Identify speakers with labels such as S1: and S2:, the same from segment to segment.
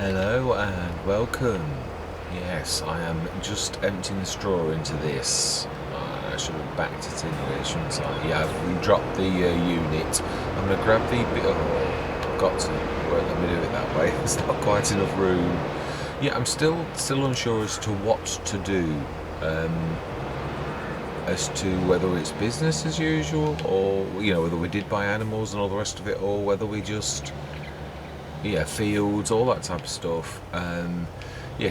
S1: Hello and welcome. Yes, I am just emptying the straw into this. I should have backed it in here, shouldn't I? Yeah, I've dropped the unit. I'm going to grab the bit of... I've got to. It won't let me do it that way. There's not quite enough room. Yeah, I'm still unsure as to what to do. As to whether it's business as usual, or, whether we did buy animals and all the rest of it, or whether we just... fields, all that type of stuff.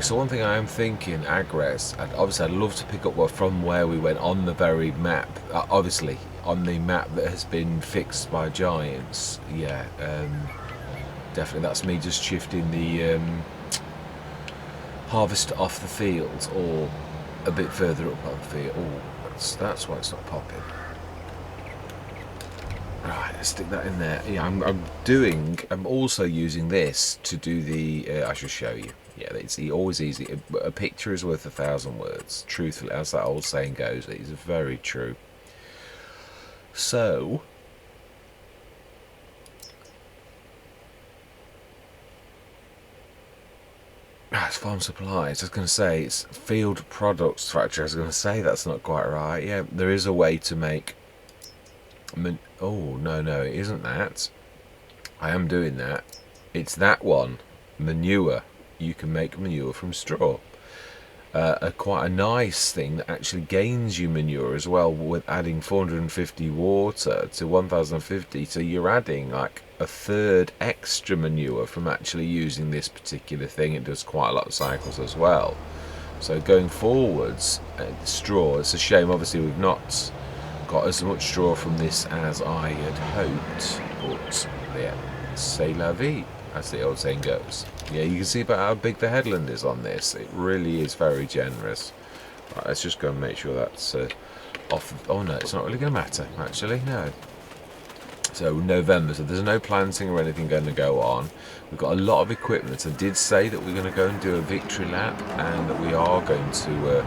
S1: So one thing I am thinking, agres, obviously I'd love to pick up from where we went on the very map, obviously on the map that has been fixed by Giants. Definitely that's me just shifting the harvest off the fields, or a bit further up on the field. Oh, that's why it's not popping. Right, let's stick that in there. Yeah, I'm also using this to do the, I should show you. Yeah, it's always easy. A picture is worth 1,000 words. Truthfully, as that old saying goes, it is very true. So, it's farm supplies. I was going to say, it's field products factory. I was going to say that's not quite right. Yeah, there is a way to make... Oh, no, it isn't that. I am doing that. It's that one. Manure. You can make manure from straw. Quite a nice thing that actually gains you manure as well, with adding 450 water to 1050. So you're adding like a third extra manure from actually using this particular thing. It does quite a lot of cycles as well. So going forwards, straw, it's a shame obviously we've not got as much straw from this as I had hoped, but yeah, c'est la vie, as the old saying goes. Yeah, you can see about how big the headland is on this. It really is very generous. Right, let's just go and make sure that's off. Oh no, it's not really going to matter, actually, no. So November, so there's no planting or anything going to go on. We've got a lot of equipment. I did say that we're going to go and do a victory lap, and that we are going to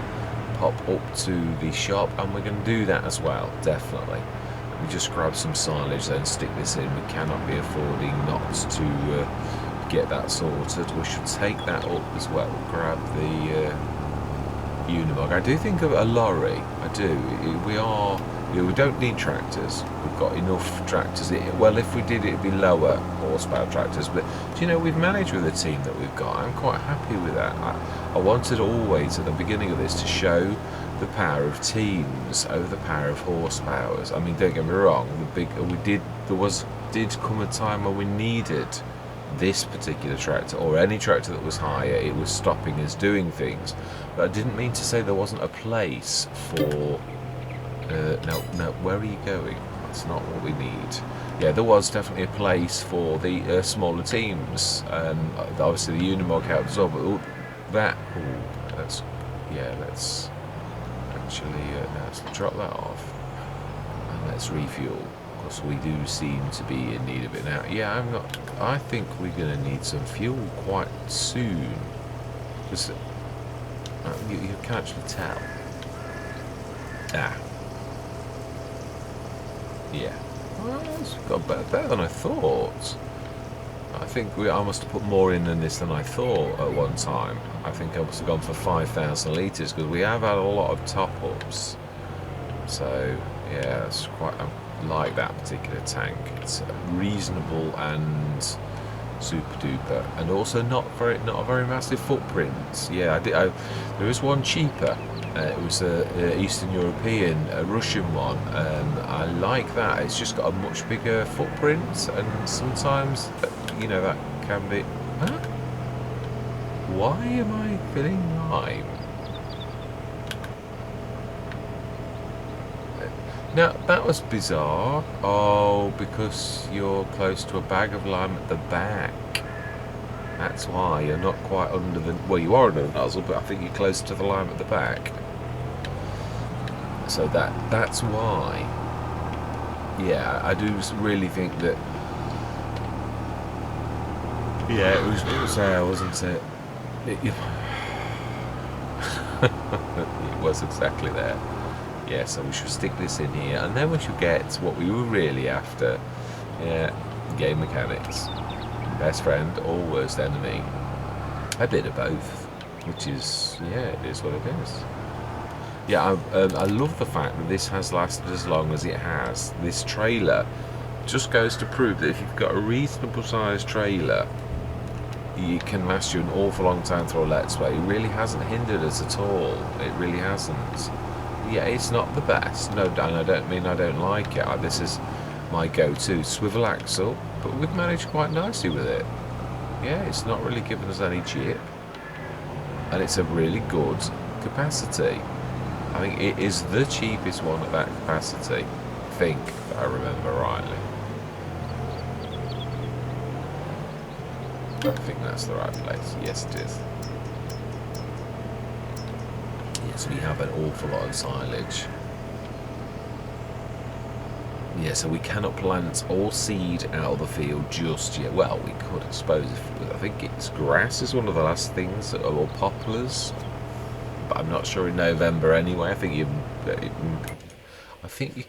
S1: pop up to the shop, and we're going to do that as well, definitely. We just grab some silage and stick this in. We cannot be affording not to get that sorted. We should take that up as well. Grab the Unimog. I do think of a lorry. I do. We don't need tractors. We've got enough tractors. Well, if we did, it'd be lower horsepower tractors. But we've managed with the team that we've got. I'm quite happy with that. I wanted always at the beginning of this to show the power of teams over the power of horsepowers. I mean, don't get me wrong. Did come a time when we needed this particular tractor, or any tractor that was higher. It was stopping us doing things. But I didn't mean to say there wasn't a place for. No, where are you going? That's not what we need. Yeah, there was definitely a place for the smaller teams. Obviously the Unimog helps as well, but let's actually let's drop that off and let's refuel, because we do seem to be in need of it now. Yeah, I think we're going to need some fuel quite soon. Just you can actually tell. Yeah. Well, it's got better than I thought. I think I must have put more in this than I thought at one time. I think I must have gone for 5,000 litres, because we have had a lot of top-ups. So, yeah, it's quite... I like that particular tank. It's reasonable and super duper, and also not a very massive footprint. Yeah, there is one cheaper. It was a Eastern European, a Russian one. I like that. It's just got a much bigger footprint, and sometimes, that can be... Huh? Why am I filling lime? Now, that was bizarre. Oh, because you're close to a bag of lime at the back. That's why you're not quite under the... Well, you are under the nozzle, but I think you're close to the lime at the back. So that's why. Yeah, I do really think that... Yeah, it was there, wasn't it? It was exactly there. Yeah, so we should stick this in here, and then we should get what we were really after. Yeah, game mechanics. Best friend or worst enemy. A bit of both, which is, yeah, it is what it is. Yeah, I love the fact that this has lasted as long as it has. This trailer just goes to prove that if you've got a reasonable sized trailer, it can last you an awful long time through a Let's Play. It really hasn't hindered us at all. It really hasn't. Yeah, it's not the best. No, Dan, I don't mean I don't like it. This is my go-to swivel axle, but we've managed quite nicely with it. Yeah, it's not really given us any jip, and it's a really good capacity. I think it is the cheapest one at that capacity, I think, if I remember rightly. I think that's the right place. Yes, it is. Yes, we have an awful lot of silage. Yeah, so we cannot plant or seed out of the field just yet. Well, we could, I suppose. I think it's grass is one of the last things, or poplars. But I'm not sure in November anyway. I think you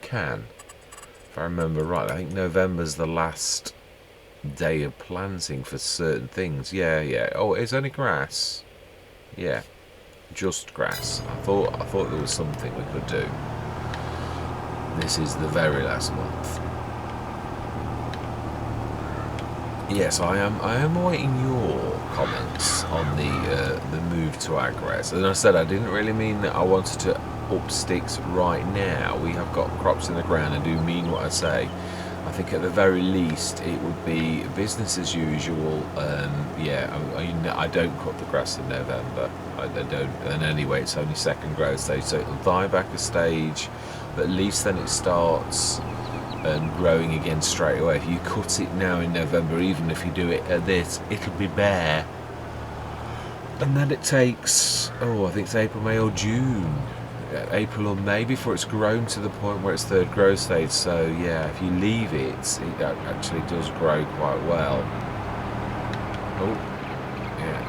S1: can, if I remember right. I think November's the last day of planting for certain things. Yeah. Oh, it's only grass. Yeah, just grass. I thought there was something we could do. This is the very last month. Yes, I am awaiting your comments on the move to Agres. As I said, I didn't really mean that I wanted to up sticks right now. We have got crops in the ground. I do mean what I say. I think at the very least it would be business as usual. Yeah, I don't cut the grass in November. I don't. And anyway, it's only second growth stage, so it'll die back a stage. But at least then it starts growing again straight away. If you cut it now in November, even if you do it at this, it'll be bare. And then it takes, I think it's April, May or June. April or May before it's grown to the point where it's third growth stage. So yeah, if you leave it, it actually does grow quite well. Oh, yeah,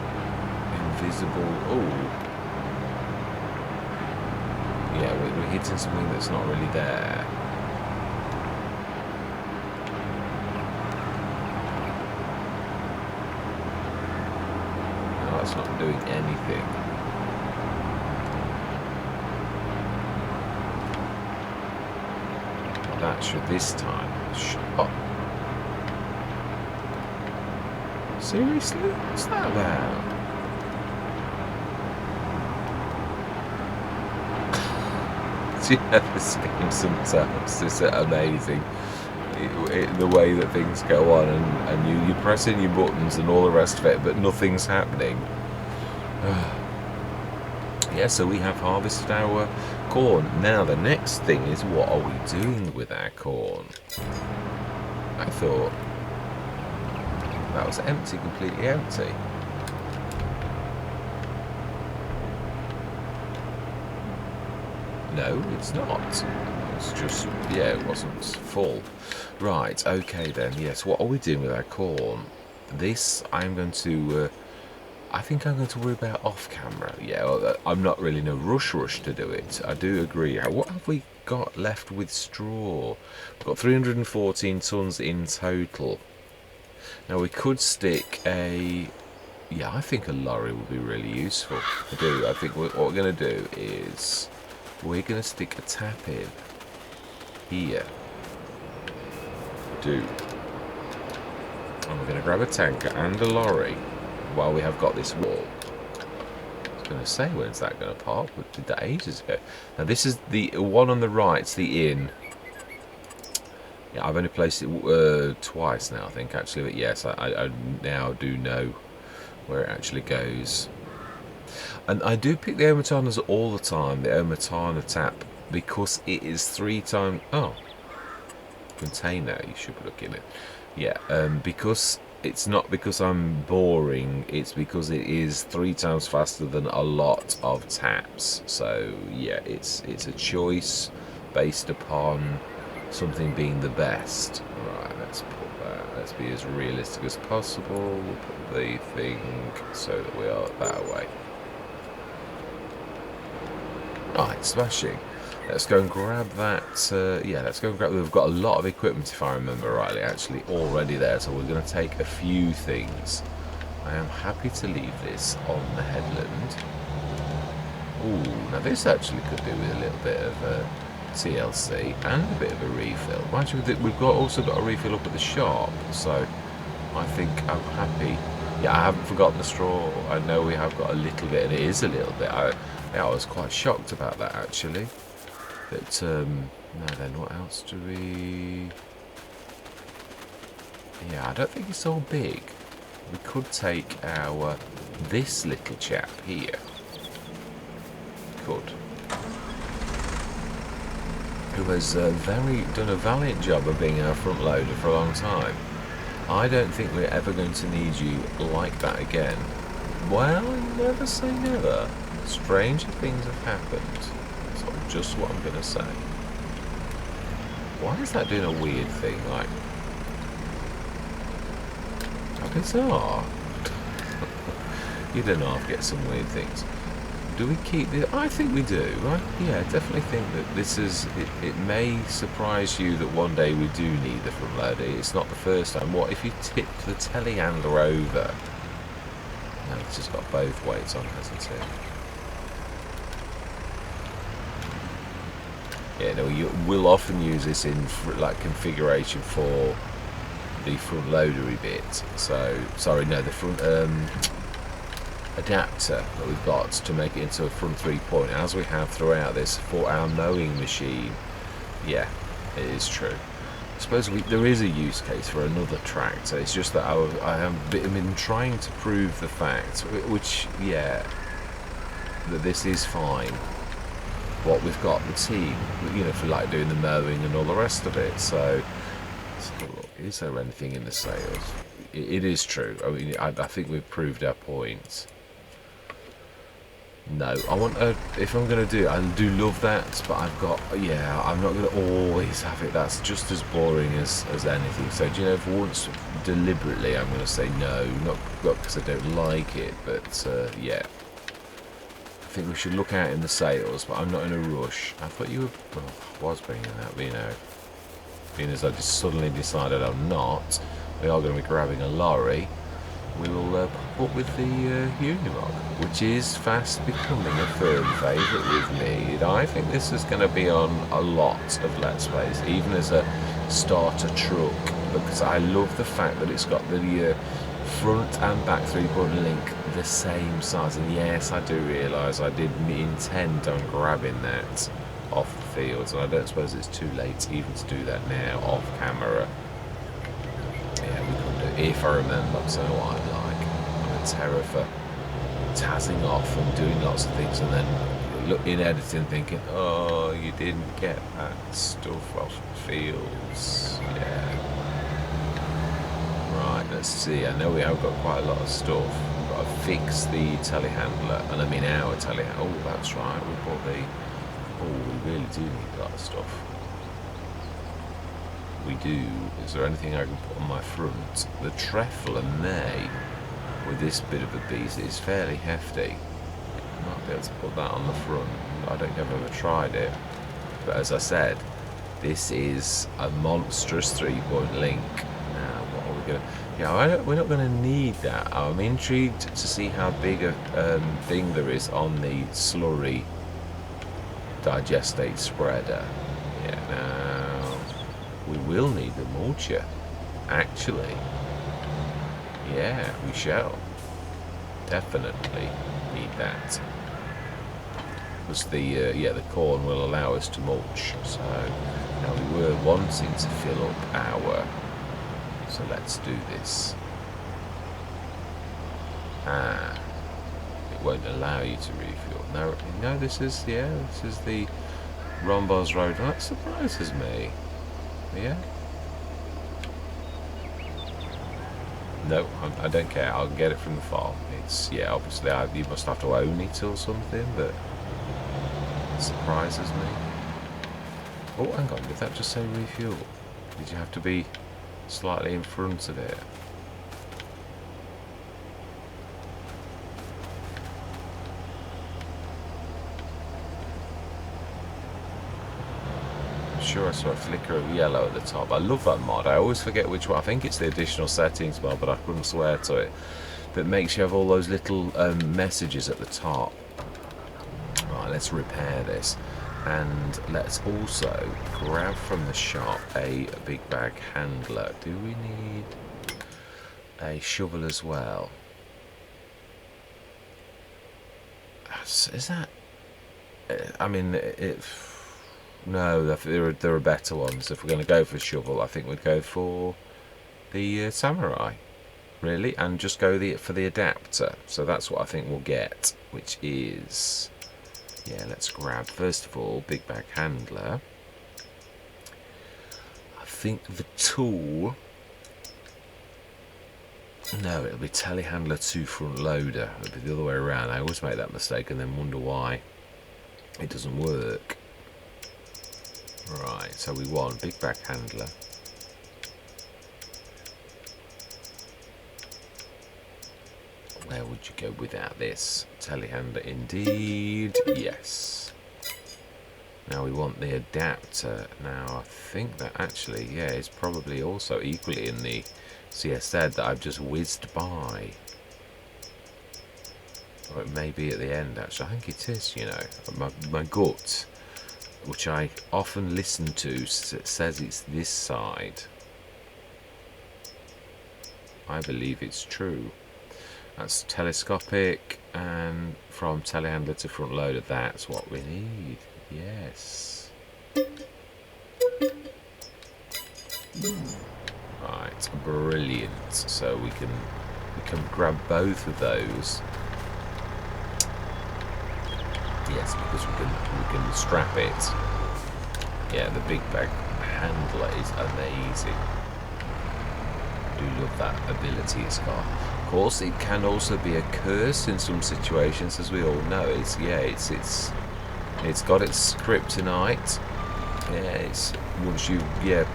S1: invisible. Oh, yeah, we're hitting something that's not really there. No, that's not doing anything. That should this time. Oh. Seriously? What's that about? Yeah, this game sometimes is amazing. The way that things go on, and you're pressing your buttons and all the rest of it, but nothing's happening. Yeah, so we have harvested our corn. Now the next thing is, what are we doing with our corn? I thought that was empty, completely empty. No, it's not. It's just, yeah, it wasn't full. Right, okay then. Yes, what are we doing with our corn? This, I'm going to... I think I'm going to worry about off camera. Yeah, I'm not really in a rush to do it. I do agree. What have we got left with straw? We've got 314 tons in total. Now we could stick a... Yeah, I think a lorry would be really useful. I do. I think what we're going to do is we're going to stick a tap in here. And we're going to grab a tanker and a lorry. While we have got this wall. I was going to say, when's that going to park? We did that ages ago. Now this is the one on the right, it's the inn. Yeah, I've only placed it twice now, I think, actually. But yes, I now do know where it actually goes. And I do pick the Omertanas all the time, the Omertana tap, because it is 3 times... Oh, container, you should be looking at. Yeah, because... It's not because I'm boring, it's because it is 3 times faster than a lot of taps. So yeah, it's a choice based upon something being the best. Right, let's put that. Let's be as realistic as possible. We'll put the thing so that we are that way. Right, smashing. Let's go and grab that, yeah, let's go and grab, we've got a lot of equipment, if I remember rightly, actually, already there, so we're going to take a few things. I am happy to leave this on the headland. Ooh, now this actually could do with a little bit of TLC and a bit of a refill. Actually, we've also got a refill up at the shop, so I think I'm happy. Yeah, I haven't forgotten the straw. I know we have got a little bit, and it is a little bit. I was quite shocked about that, actually. But, now then, what else do we... Yeah, I don't think it's so big. We could take this little chap here. Could. Who has done a valiant job of being our front loader for a long time. I don't think we're ever going to need you like that again. Well, never say never. Stranger things have happened. That's just what I'm going to say. Why is that doing a weird thing? Like, how bizarre. You don't half get some weird things. Do we keep this? I think we do. Yeah, definitely think that this is... It may surprise you that one day we do need the front loader. It's not the first time. What if you tip the telehandler over? No, it's just got both weights on, hasn't it? Yeah, no, we'll often use this in like configuration for the front loadery bit. So, sorry, no, the front... adapter that we've got to make it into a front 3-point, as we have throughout this for our mowing machine. Yeah, it is true. I suppose there is a use case for another tractor. It's just that I've been trying to prove the fact, which, yeah, that this is fine. What we've got the team, you know, for like doing the mowing and all the rest of it. So look, is there anything in the sales? It is true. I mean, I think we've proved our point. No, I want if I'm going to do it, I do love that, but I've got, yeah, I'm not going to always have it. That's just as boring as anything. So, do you know, for once, deliberately, I'm going to say no, not because I don't like it, but, yeah. I think we should look out in the sales, but I'm not in a rush. I thought you were, well, I was bringing that, but, you know, being as I just suddenly decided I'm not, we are going to be grabbing a lorry. We will pop up with the Unimog, which is fast becoming a firm favourite with me. I think this is going to be on a lot of Let's Plays, even as a starter truck, because I love the fact that it's got the front and back 3-point link the same size. And yes, I do realise I did intend on grabbing that off the fields, and I don't suppose it's too late even to do that now off camera. Yeah, we could do it if I remember. So what I'm like, I'm a terror for tazzing off and doing lots of things, and then in editing thinking, oh, you didn't get that stuff off the fields. Yeah. Right, let's see. I know we have got quite a lot of stuff. We've got to fix the telehandler, and I mean our telehandler. Oh, that's right. We bought the... Oh, we really do need a lot of stuff. We do. Is there anything I can put on my front? The Trefler May, with this bit of a beast, is fairly hefty. Might be able to put that on the front. I don't think I've ever tried it. But as I said, this is a monstrous 3-point link. Now, what are we going to... Yeah, we're not going to need that. I'm intrigued to see how big a thing there is on the SLURRY digestate spreader. Yeah, now... We will need the mulcher, actually. Yeah, we shall. Definitely need that. Because the corn will allow us to mulch. So, now we were wanting to fill up our... So let's do this. Ah, it won't allow you to refuel. No, this is the Romboz road. That surprises me. Yeah. No, I don't care. I'll get it from the farm. It's, yeah, obviously you must have to own it or something, but it surprises me. Oh, hang on. Did that just say refuel? Did you have to be slightly in front of it? Sure, I saw a flicker of yellow at the top. I love that mod. I always forget which one. I think it's the additional settings mod, but I couldn't swear to it. that makes you have all those little messages at the top. Right, let's repair this. And let's also grab from the shop a big bag handler. Do we need a shovel as well? Is that... I mean, no, there are better ones. If we're going to go for shovel, I think we'd go for the samurai, really, and just go for the adapter. So that's what I think we'll get, which is... Yeah, let's grab, first of all, big bag handler. I think the tool... No, it'll be telehandler 2 front loader. It'll be the other way around. I always make that mistake and then wonder why it doesn't work. Right, so we want big bag handler. Where would you go without this? Telehandler indeed, yes. Now we want the adapter. Now I think that actually, yeah, it's probably also equally in the CSZ that I've just whizzed by. Or it may be at the end actually. I think it is, you know. My gut, which I often listen to, says it's this side. I believe it's true. That's telescopic, and from telehandler to front loader, that's what we need. Yes. Right, brilliant. So we can grab both of those. Yes, because we can strap it. Yeah, the big bag handler is amazing. I do love that ability it's got. Of course, it can also be a curse in some situations, as we all know. It's got its kryptonite. Yeah, it's once you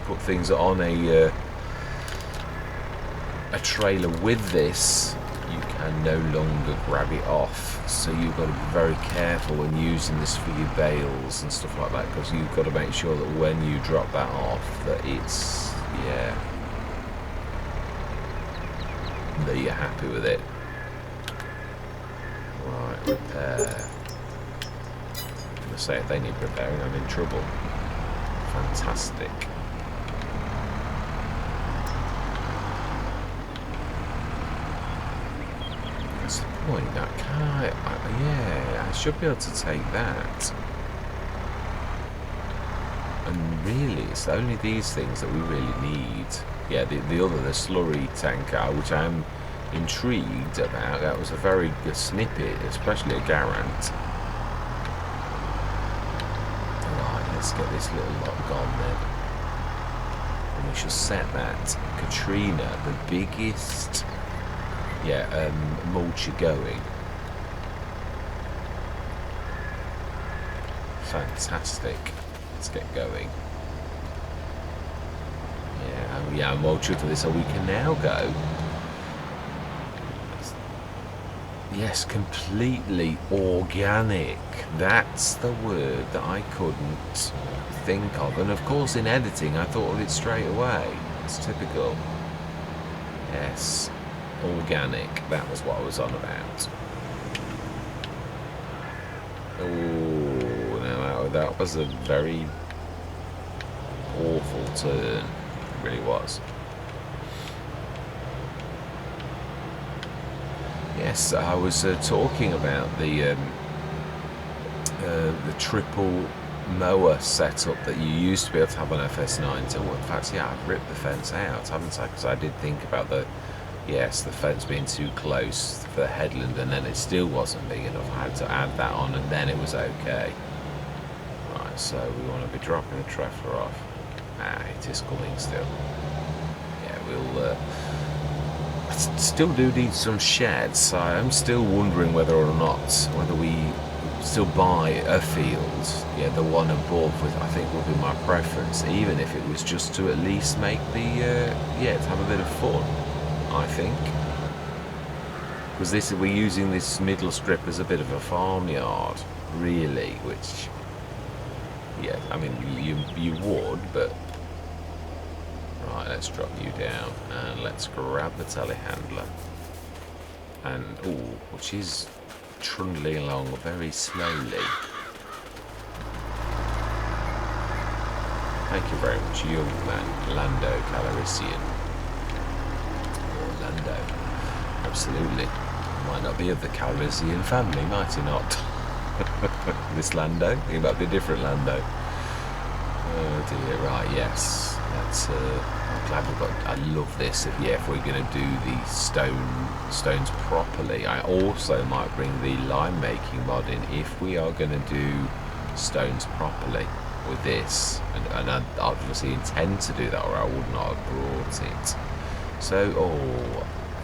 S1: put things on a trailer with this, you can no longer grab it off. So you've got to be very careful when using this for your bales and stuff like that, because you've got to make sure that when you drop that off, that it's that you're happy with it. Right, repair. I'm going to say if they need repairing, I'm in trouble. Fantastic. That's the point. I should be able to take that. And really, it's only these things that we really need. Yeah, the slurry tanker, which I'm intrigued about. That was a very good snippet, especially a Garant. Right, let's get this little lot gone then. And we shall set that Katrina, the biggest mulcher going. Fantastic. Let's get going. Yeah, I'm mulcher for this, so we can now go. Yes, completely organic. That's the word that I couldn't think of. And of course, in editing, I thought of it straight away. It's typical. Yes, organic. That was what I was on about. Oh, now that was a very awful turn. It really was. Yes, I was talking about the triple mower setup that you used to be able to have on FS9. So in fact, yeah, I've ripped the fence out, haven't I? Because I did think about the fence being too close for the headland, and then it still wasn't big enough. I had to add that on, and then it was okay. Right, so we want to be dropping the treffer off. It is coming still. Yeah, we'll. I still do need some sheds. So I'm still wondering whether we still buy a field. Yeah, the one above, I think, would be my preference, even if it was just to at least make the to have a bit of fun. I think, because we're using this middle strip as a bit of a farmyard, really. Which, yeah, I mean, you would, but. Right, let's drop you down and let's grab the telehandler. and which is trundling along very slowly. Thank you very much, young man, Lando Calrissian. Or Lando. Absolutely. Might not be of the Calrissian family, might he not? This Lando? He might be a different Lando. Oh dear, right, yes. That's I'm glad we've got. I love this. If we're going to do the stones properly, I also might bring the lime making mod in if we are going to do stones properly with this, and I obviously intend to do that, or I would not have brought it. So,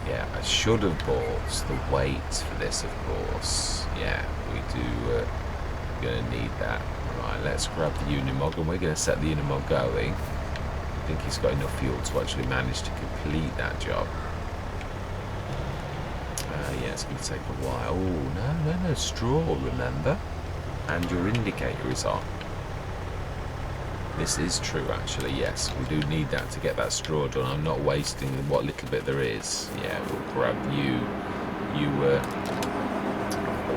S1: yeah, I should have bought the weights for this, of course. Yeah, we do. We're going to need that. Right, let's grab the Unimog, and we're going to set the Unimog going. I think he's got enough fuel to actually manage to complete that job. Yeah, it's going to take a while. Oh, no, straw, remember? And your indicator is on. This is true, actually, yes. We do need that to get that straw done. I'm not wasting what little bit there is. Yeah, we'll grab you.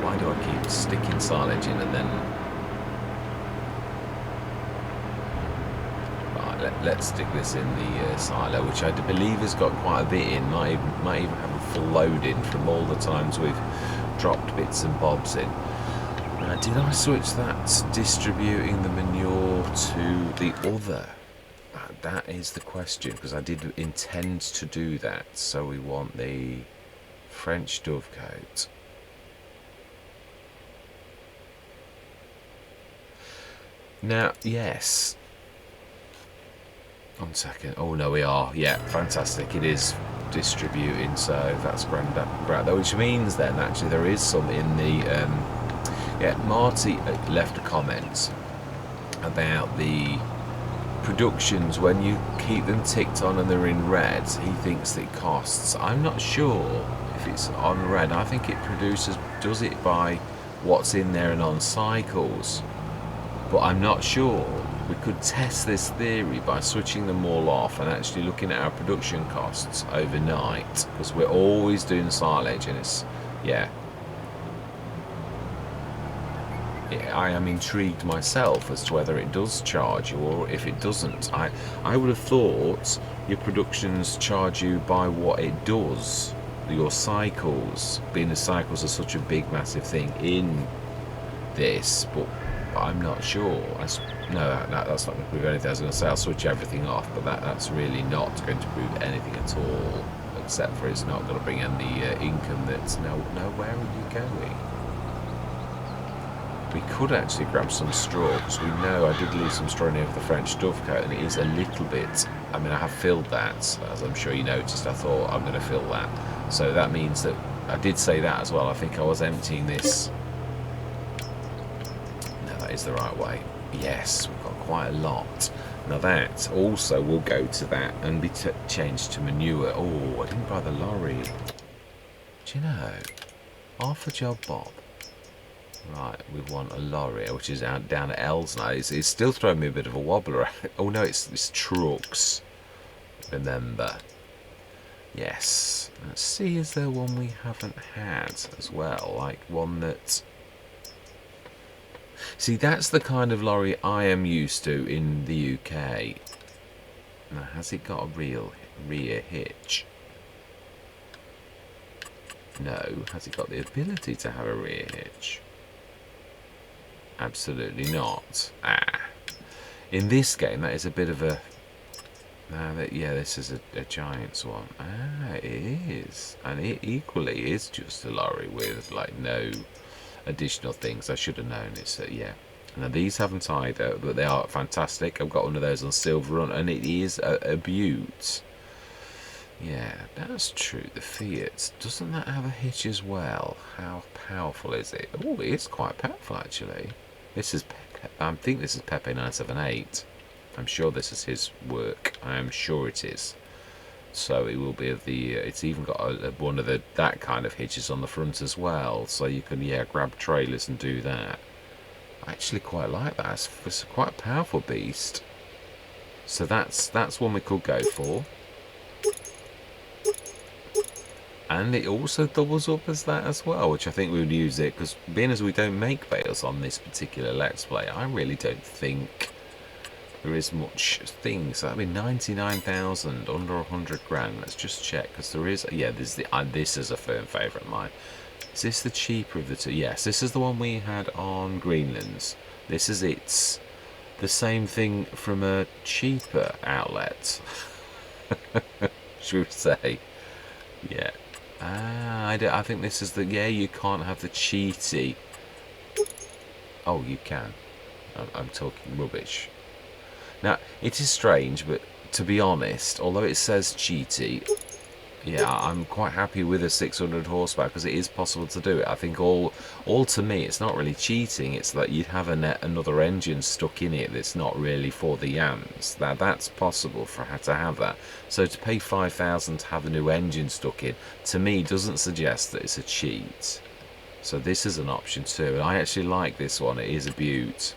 S1: Why do I keep sticking silage in and then... Right, let's stick this in the silo, which I believe has got quite a bit in. Might even have a full load in from all the times we've dropped bits and bobs in. Did I switch that distributing the manure to the other? That is the question, because I did intend to do that. So we want the French dovecote. Now, yes. 1 second. Oh no, we are. Yeah, fantastic. It is distributing, so that's grand. Which means then actually there is some in the. Yeah, Marty left a comment about the productions when you keep them ticked on and they're in red. He thinks it costs. I'm not sure if it's on red. I think it does it by what's in there and on cycles. But I'm not sure. We could test this theory by switching them all off and actually looking at our production costs overnight, because we're always doing silage, and it's, yeah. I am intrigued myself as to whether it does charge you or if it doesn't. I would have thought your productions charge you by what it does, your cycles, being the cycles are such a big massive thing in this, but I'm not sure. No, that's not going to prove anything. I was going to say I'll switch everything off, but that's really not going to prove anything at all, except for it's not going to bring in the income that's... No, where are you going? We could actually grab some straw, because we know I did leave some straw near the French dovecote, and it is a little bit... I mean, I have filled that, as I'm sure you noticed. I thought I'm going to fill that. So that means that... I did say that as well. I think I was emptying this... No, that is the right way. Yes, we've got quite a lot. Now that also will go to that and be changed to manure. Oh, I didn't buy the lorry. Do you know? Half a job, Bob. Right, we want a lorry, which is down at L's now. It's still throwing me a bit of a wobbler. Oh no, it's trucks. Remember. Yes. Let's see, is there one we haven't had as well? Like one that... See, that's the kind of lorry I am used to in the UK. Now, has it got a real rear hitch? No. Has it got the ability to have a rear hitch? Absolutely not. In this game, that is a bit of a... yeah, this is a Giants one. It is. And it equally is just a lorry with, like, no additional things. I should have known. It's yeah. Now, these haven't either, but they are fantastic. I've got one of those on Silver Run, and it is a beaut. Yeah, that's true. The Fiat, doesn't that have a hitch as well? How powerful is it? Oh, it is quite powerful, actually. This is, I think this is Pepe 978. I'm sure this is his work. I am sure it is. So it will be of the. It's even got one of that kind of hitches on the front as well. So you can grab trailers and do that. I actually quite like that. It's quite a powerful beast. So that's one we could go for. And it also doubles up as that as well, which I think we would use it, because being as we don't make bales on this particular Let's Play, I really don't think there is much thing. So that'd be 99,000, under 100 grand. Let's just check, because there is, yeah, this is a firm favourite of mine. Is this the cheaper of the two? Yes, this is the one we had on Greenlands. This is the same thing from a cheaper outlet, should we say? Yeah. I think this is the, yeah, you can't have the cheaty. Oh, you can. I'm talking rubbish. Now, it is strange, but to be honest, although it says cheaty, yeah, I'm quite happy with a 600 horsepower, because it is possible to do it. I think all to me, it's not really cheating. It's that you'd have another engine stuck in it that's not really for the yams. That's possible for her to have that. So to pay 5,000 to have a new engine stuck in, to me, doesn't suggest that it's a cheat. So this is an option too, and I actually like this one. It is a beaut.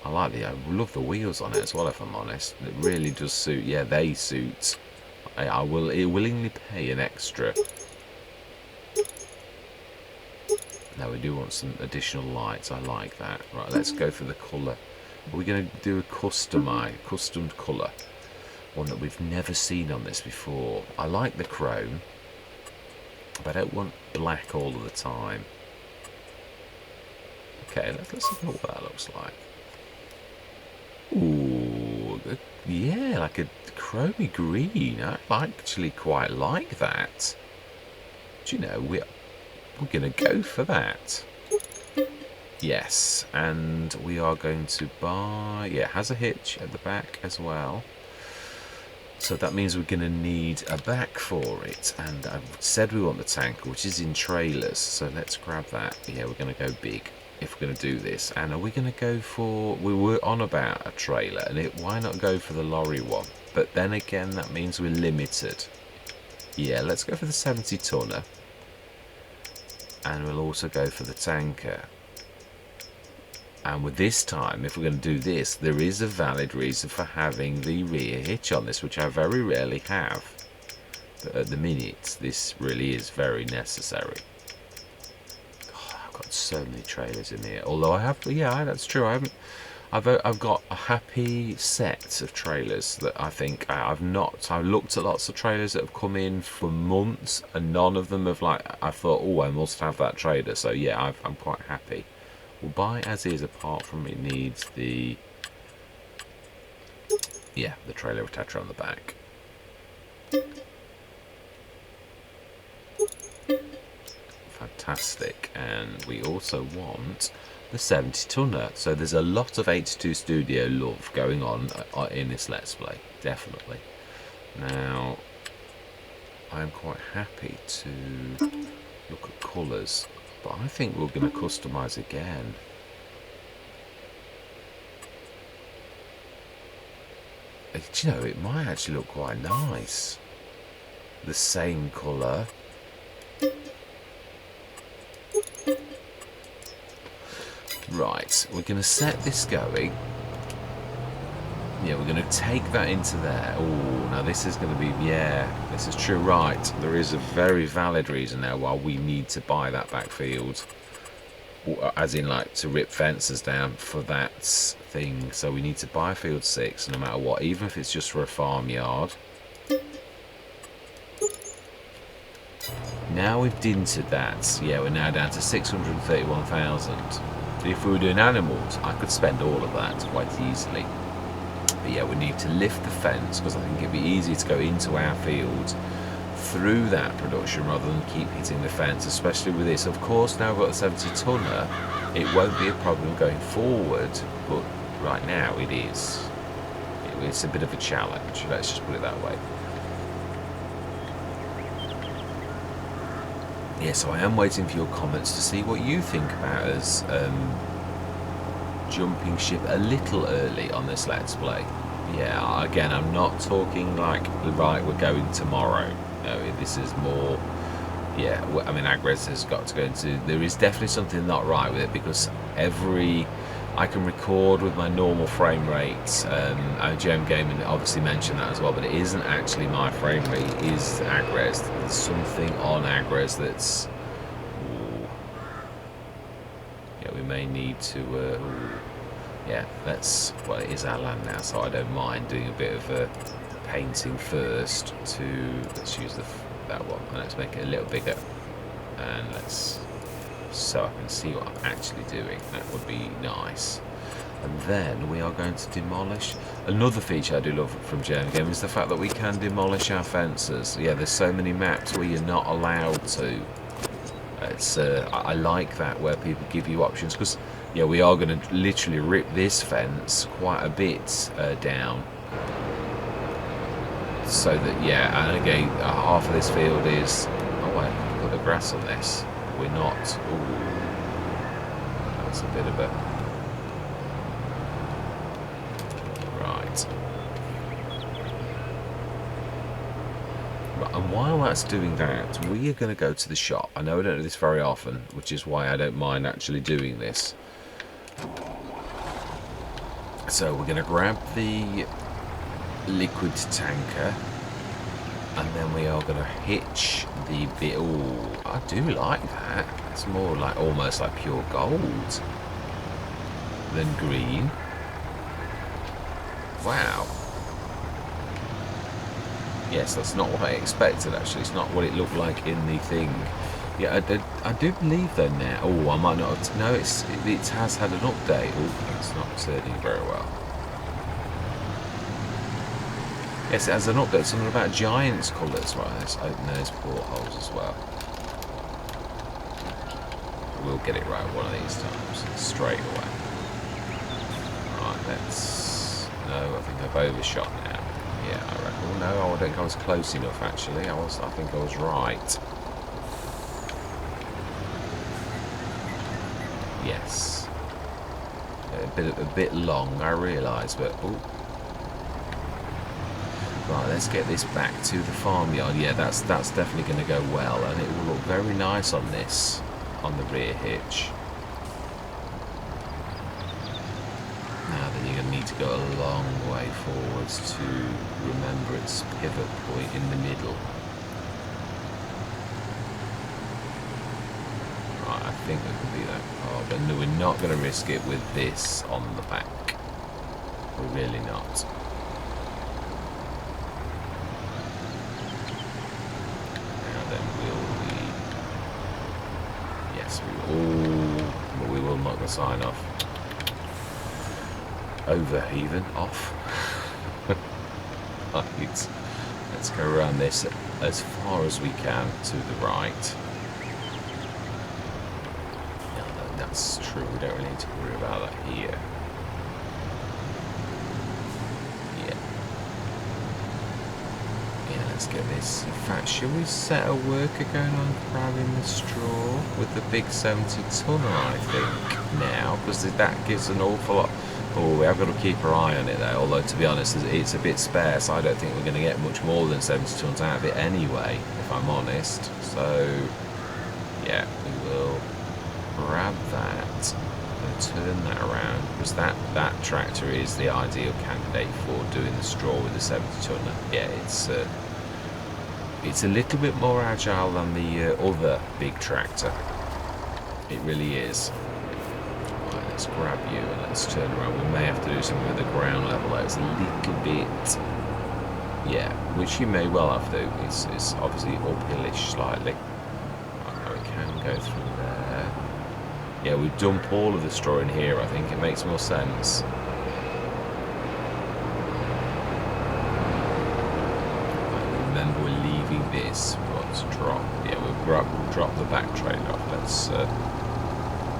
S1: I love the wheels on it as well, if I'm honest. It really does suit. Yeah, they suit. I will willingly pay an extra. Now we do want some additional lights. I like that. Right, let's go for the colour. Are we going to do a customed colour? One that we've never seen on this before. I like the chrome, but I don't want black all of the time. Okay, let's look at what that looks like. Ooh, yeah, like a chromy green. I actually quite like that. Do you know, we're going to go for that. Yes, and we are going to buy, yeah, it has a hitch at the back as well. So that means we're going to need a back for it. And I've said we want the tanker, which is in trailers. So let's grab that. Yeah, we're going to go big if we're going to do this. And are we going to go for, we were on about a trailer, and why not go for the lorry one? But then again, that means we're limited. Yeah, let's go for the 70 tonner, and we'll also go for the tanker. And with this time, if we're going to do this, there is a valid reason for having the rear hitch on this, which I very rarely have. But at the minute, this really is very necessary. Got so many trailers in here. Although I have, yeah, that's true. I've got a happy set of trailers that I think I've looked at lots of trailers that have come in for months, and none of them have, like, I thought, oh, I must have that trailer. So yeah, I'm quite happy. We'll buy as is, apart from it needs the, yeah, the trailer attacher on the back. Fantastic. And we also want the 70 tonner. So there's a lot of 82 Studio love going on in this Let's Play, definitely. Now, I'm quite happy to look at colours, but I think we're going to customise again. Do you know, it might actually look quite nice. The same colour. Right, we're going to set this going. Yeah, we're going to take that into there. Oh, now this is going to be, yeah, this is true. Right, there is a very valid reason now why we need to buy that backfield. As in, like, to rip fences down for that thing. So we need to buy field 6 no matter what, even if it's just for a farmyard. Now we've dinted that. Yeah, we're now down to 631,000. If we were doing animals, I could spend all of that quite easily. But yeah, we need to lift the fence, because I think it'd be easier to go into our field through that production rather than keep hitting the fence, especially with this. Of course, now we've got a 70 tonner, it won't be a problem going forward, but right now it is. It's a bit of a challenge, let's just put it that way. Yeah, so I am waiting for your comments to see what you think about us jumping ship a little early on this Let's Play. Yeah, again, I'm not talking like, right, we're going tomorrow. No, this is more, yeah, I mean, Agres has got to go into, there is definitely something not right with it, because I can record with my normal frame rate. GM Gaming obviously mentioned that as well, but it isn't actually my frame rate, it is Agres. There's something on Agres that's... Ooh. Yeah, we may need to... yeah, that's... Well, it is our land now, so I don't mind doing a bit of painting first to... Let's use that one, and let's make it a little bigger. And let's... So I can see what I'm actually doing. That would be nice. And then we are going to demolish. Another feature I do love from GM Game is the fact that we can demolish our fences. Yeah, there's so many maps where you're not allowed to. It's I like that, where people give you options, because yeah, we are going to literally rip this fence quite a bit down. So that, yeah, and again, half of this field is... Oh wait, put the grass on this. We're not. Ooh, that's a bit of a... Right. And while that's doing that, we are going to go to the shop. I know I don't do this very often, which is why I don't mind actually doing this. So we're going to grab the liquid tanker, and then we are going to hitch the bit. Oh, I do like that. It's more like almost like pure gold than green. Wow. Yes, that's not what I expected actually. It's not what it looked like in the thing. Yeah, I do believe though now. Oh, I might not have... No, it has had an update. Oh, it's not turning very well. Yes, it has an update, something about giants colours. Right, let's open those portholes as well. We'll get it right one of these times, straight away. Right, let's... No, I think I've overshot now. Yeah, I reckon. Oh, no, I don't think I was close enough, actually. I think I was right. Yes. A bit long, I realise, but... Ooh. Right, let's get this back to the farmyard. Yeah, that's definitely going to go well, and it will look very nice on this, on the rear hitch. Now then, you're going to need to go a long way forwards to remember its pivot point in the middle. Right, I think we can do that. Oh, but no, we're not going to risk it with this on the back. We're really not. But we will knock the sign off. Over, even, off. Right, let's go around this as far as we can to the right. No, that's true, we don't really need to worry about that here. Let's get this. In fact, should we set a worker going on grabbing the straw with the big 70 tonner, I think, now? Because that gives an awful lot. Oh, we have got to keep our eye on it though, although to be honest, it's a bit sparse. I don't think we're going to get much more than 70 tons out of it anyway, if I'm honest. So, yeah, we will grab that and turn that around, because that tractor is the ideal candidate for doing the straw with the 70 tonner. Yeah, it's a little bit more agile than the other big tractor. It really is. Right, let's grab you and let's turn around. We may have to do something with the ground level. It's a little bit... Yeah, which you may well have to. It's obviously uphillish slightly. Right, we can go through there. Yeah, we dump all of the straw in here, I think. It makes more sense. Remember, we're leaving this, but drop. Yeah, we'll drop the back trailer off. Let's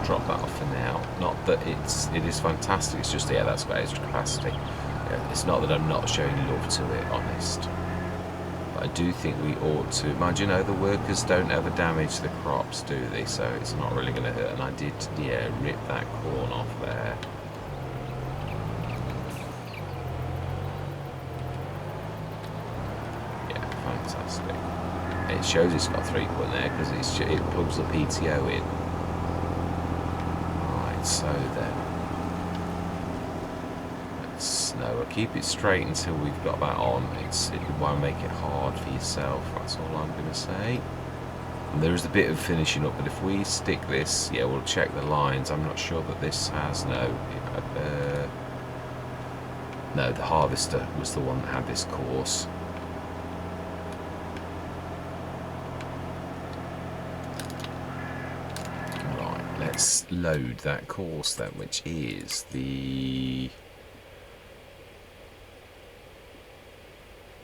S1: drop that off for now. Not that it is fantastic. It's just, yeah, that's got extra capacity. Yeah, it's not that I'm not showing love to it, honest. But I do think we ought to. Mind you, know, the workers don't ever damage the crops, do they? So it's not really going to hurt. And I did, yeah, rip that corn off there. Fantastic. It shows it's got 3-point there because it plugs the PTO in. Right, so then No, we'll keep it straight until we've got that on. It won't make it hard for yourself, that's all I'm going to say. And there is a bit of finishing up, but if we stick this, yeah, we'll check the lines. I'm not sure that this has, no, the harvester was the one that had this course. Right, let's load that course then, which is the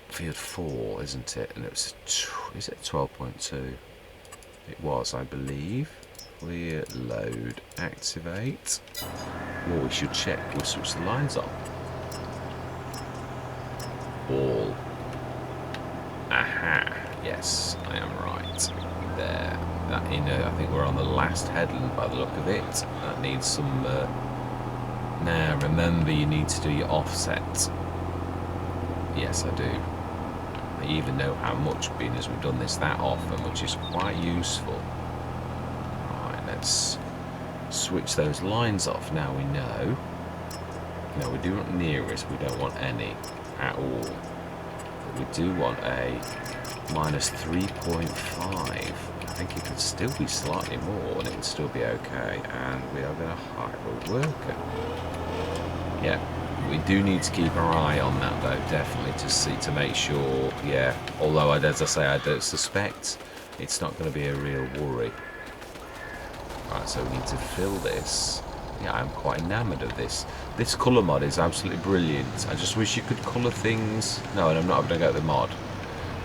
S1: field 4, isn't it? And it was, is it 12.2? It was, I believe. Clear, load, activate. Well, we should check. We'll switch the lines on. All. Aha. Yes, I am right. There. That I think we're on the last headland by the look of it. That needs some. Now, remember, you need to do your offset. Yes, I do. I even know how much, being as we've done this that often, which is quite useful. Right, let's switch those lines off. Now we know. No, we do want nearest. We don't want any at all. But we do want a minus 3.5. I think it could still be slightly more and it would still be okay. And we are going to hire a worker. Yeah. We do need to keep our eye on that though, definitely, to make sure, yeah, although as I say, I don't suspect it's not going to be a real worry. Right, so we need to fill this. Yeah, I'm quite enamoured of this. This colour mod is absolutely brilliant. I just wish you could colour things. No, and I'm not going to go with the mod.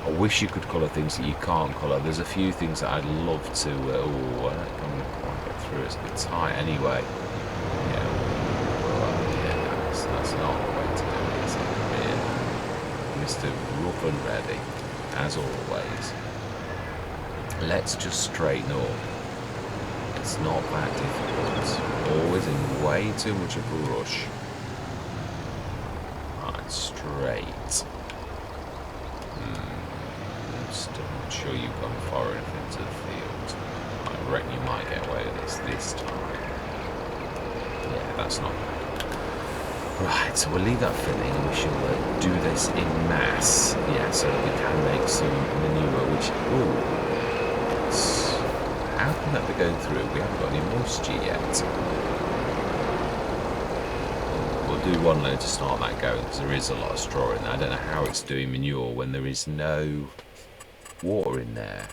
S1: I wish you could colour things that you can't colour. There's a few things that I'd love to, oh, I don't think I'm going to quite get through. It's a bit tight anyway. Yeah. That's not the way to do it, is it? Really? Mr. Rough and Ready, as always. Let's just straighten up. It's not that difficult. Always in way too much of a rush. Right, straight. I'm still not sure you've gone far enough into the field. I reckon you might get away with this time. Yeah, that's not bad. Right, so we'll leave that filling and we shall do this in mass. Yeah, so that we can make some manure, which, how can that be going through? We haven't got any moisture yet. We'll do one load to start that going, because there is a lot of straw in there. I don't know how it's doing manure when there is no water in there.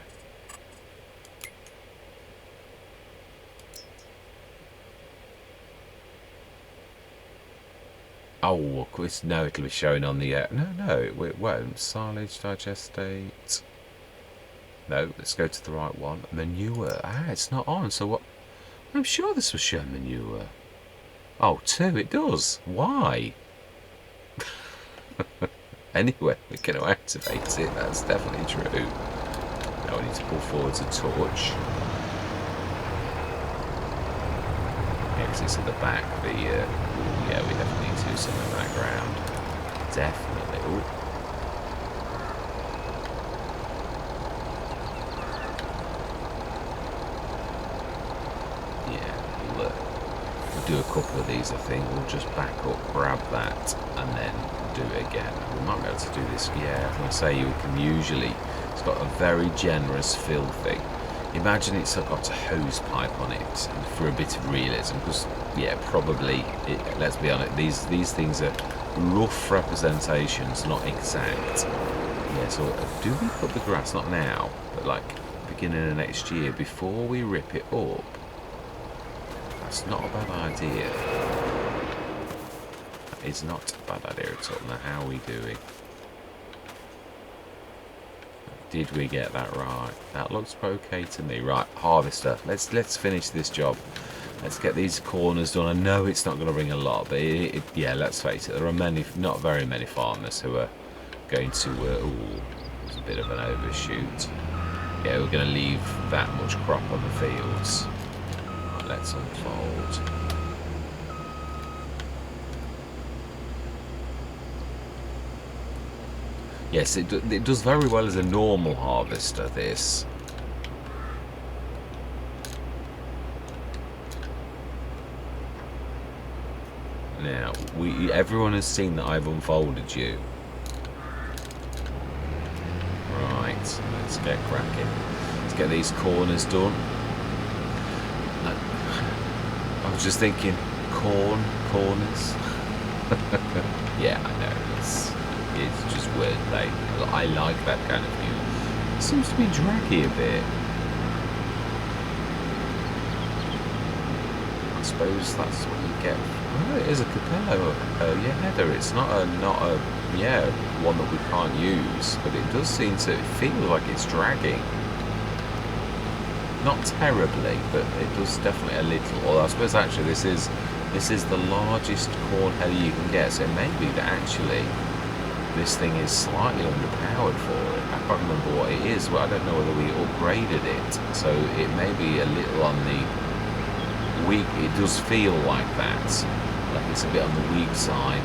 S1: Oh, of course, no, it'll be showing on the... no, it won't. Silage, digestate. No, let's go to the right one. Manure. Ah, it's not on, so what... I'm sure this was showing manure. Oh, 2, it does. Why? Anyway, we're going to activate it. That's definitely true. Now we need to pull forwards a torch. Yeah, because it's at the back. Yeah, we definitely need to do something on that ground. Definitely. Ooh. Yeah, look. We'll do a couple of these, I think. We'll just back up, grab that, and then do it again. We might be able to do this. Yeah, as I say, you can usually... It's got a very generous fill thing. Imagine it's got a hose pipe on it for a bit of realism, because yeah, probably let's be honest, these things are rough representations, not exact. Yeah, so do we put the grass, not now, but like beginning of next year, before we rip it up? That's not a bad idea. That is not a bad idea at all. Now, how are we doing? Did we get that right? That looks okay to me. Right, harvester. Let's finish this job. Let's get these corners done. I know it's not going to bring a lot, but yeah, let's face it. There are not very many farmers who are going to. Ooh, there's a bit of an overshoot. Yeah, we're going to leave that much crop on the fields. Right, let's unfold. Yes, it does very well as a normal harvester, this. Now, everyone has seen that I've unfolded you. Right, let's get cracking. Let's get these corners done. I was just thinking, corners. Yeah, I know, it's just wordplay. I like that kind of view. It seems to be draggy a bit. I suppose that's what you get. Oh, it is a capello. Yeah, header. It's not a one that we can't use, but it does seem to feel like it's dragging. Not terribly, but it does definitely a little. Well, I suppose actually this is the largest corn header you can get, so it may be that actually this thing is slightly underpowered for it. I can't remember what it is, but I don't know whether we upgraded it, so it may be a little on the weak. It does feel like that, like it's a bit on the weak side.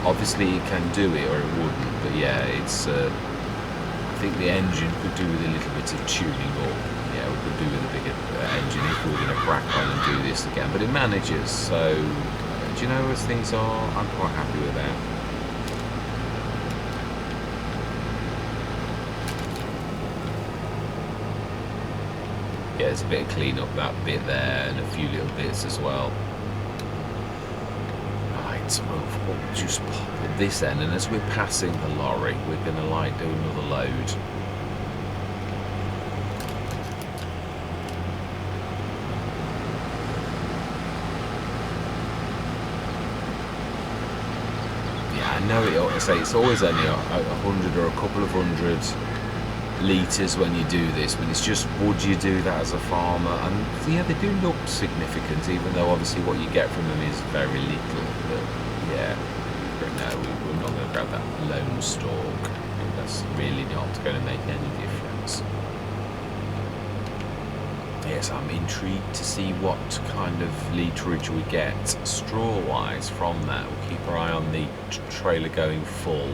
S1: Obviously it can do it or it wouldn't, but yeah, it's I think the engine could do with a little bit of tuning up. Yeah, we could do with a bigger engine if we were going to crack on and do this again, but it manages, so do you know, as things are, I'm quite happy with that. Yeah, there's a bit of clean up that bit there and a few little bits as well. Right, so we'll just pop at this end, and as we're passing the lorry, we're going to like do another load. I know it ought to say it's always only 100 or a couple of hundred litres when you do this, but it's just, would you do that as a farmer? And yeah, they do look significant, even though obviously what you get from them is very little. But yeah, but no, we're not going to grab that lone stalk. That's really not going to make any difference. Yes, I'm intrigued to see what kind of literage we get straw-wise from that. We'll keep our eye on the trailer going full.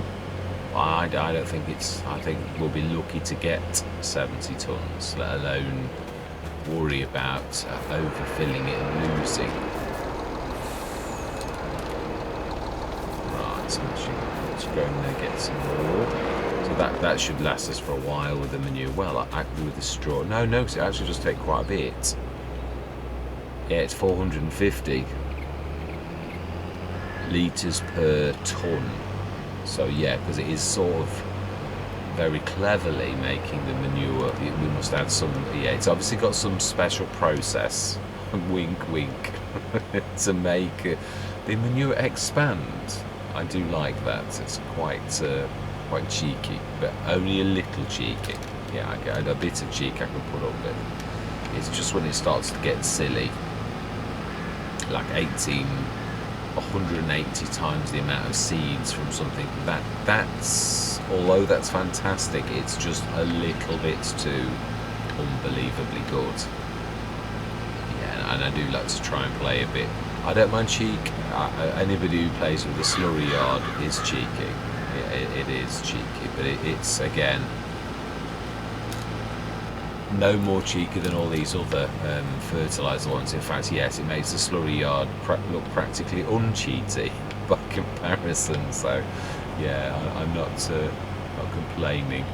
S1: I don't think it's. I think we'll be lucky to get 70 tons, let alone worry about overfilling it and losing. Right, so let's go in there, get some more. So that should last us for a while with the manure. Well, actually with the straw. No, it actually does take quite a bit. Yeah, it's 450 litres per tonne. So yeah, because it is sort of very cleverly making the manure. We must add some. Yeah, it's obviously got some special process. Wink, wink. To make the manure expand. I do like that. It's quite cheeky, but only a little cheeky. Yeah, I get a bit of cheek I can put up with. It's just when it starts to get silly, like 180 times the amount of seeds from something. That's although that's fantastic, it's just a little bit too unbelievably good. Yeah, and I do like to try and play a bit. I don't mind cheek. Anybody who plays with the slurry yard is cheeky. It is cheeky, but it's again no more cheeky than all these other fertiliser ones. In fact, yes, it makes the slurry yard look practically uncheaty by comparison. So, yeah, I'm not complaining.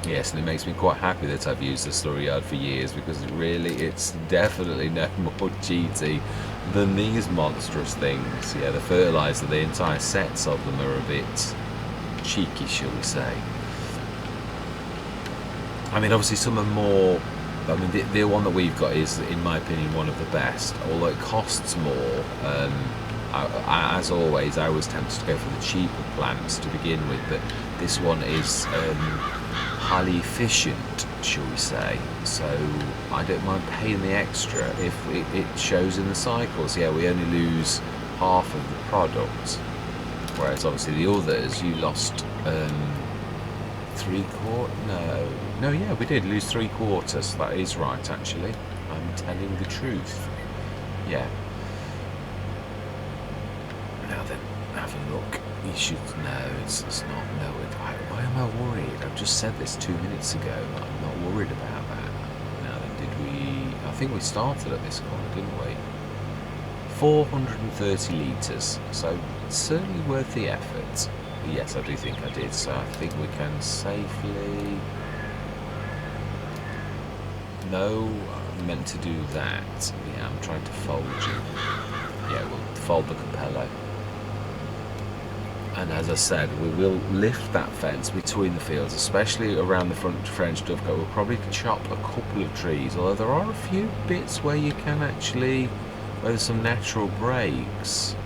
S1: Yes, and it makes me quite happy that I've used the slurry yard for years, because it's definitely no more cheaty than these monstrous things. Yeah, the fertiliser, the entire sets of them are a bit cheeky, shall we say. I mean, obviously some are more. I mean, the one that we've got is, in my opinion, one of the best, although it costs more. As always, I was tempted to go for the cheaper plants to begin with, but this one is highly efficient, shall we say, so I don't mind paying the extra if it shows in the cycles. Yeah, we only lose half of the product, whereas obviously the others, you lost yeah, we did lose 3/4. That is right, actually. I'm telling the truth. Yeah. Now then, have a look. You should know it's not. No, why am I worried? I've just said this 2 minutes ago. I'm not worried about that. Now then, did we? think we started at this corner, didn't we? 430 litres, so it's certainly worth the effort. Yes, I do think I did, so I think we can safely... No, I'm meant to do that. Yeah, I'm trying to fold you. Yeah, we'll fold the capello. And as I said, we will lift that fence between the fields, especially around the front French dovecot. We'll probably chop a couple of trees, although there are a few bits where you can actually, where there's some natural breaks.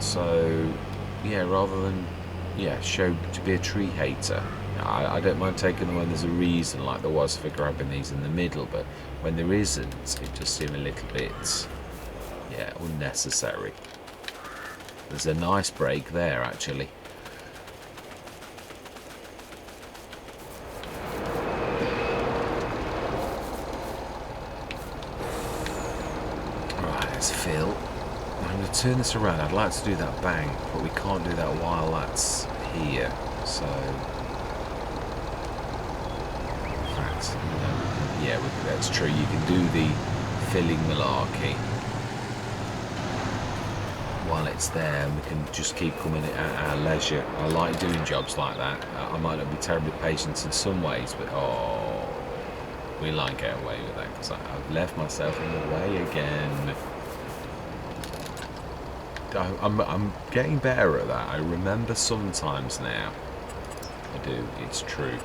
S1: So, yeah, rather than, yeah, show to be a tree hater, I don't mind taking them when there's a reason, like there was for grabbing these in the middle, but when there isn't, it just seems a little bit, yeah, unnecessary. There's a nice break there, actually. Right, let's fill. I'm going to turn this around. I'd like to do that bank, but we can't do that while that's here. So, in fact, no, yeah, that's true. You can do the filling malarkey while it's there, and we can just keep coming at our leisure. I like doing jobs like that. I might not be terribly patient in some ways, but oh, we like get away with that because I've left myself in the way again. I'm getting better at that. I remember sometimes now. I do, it's true.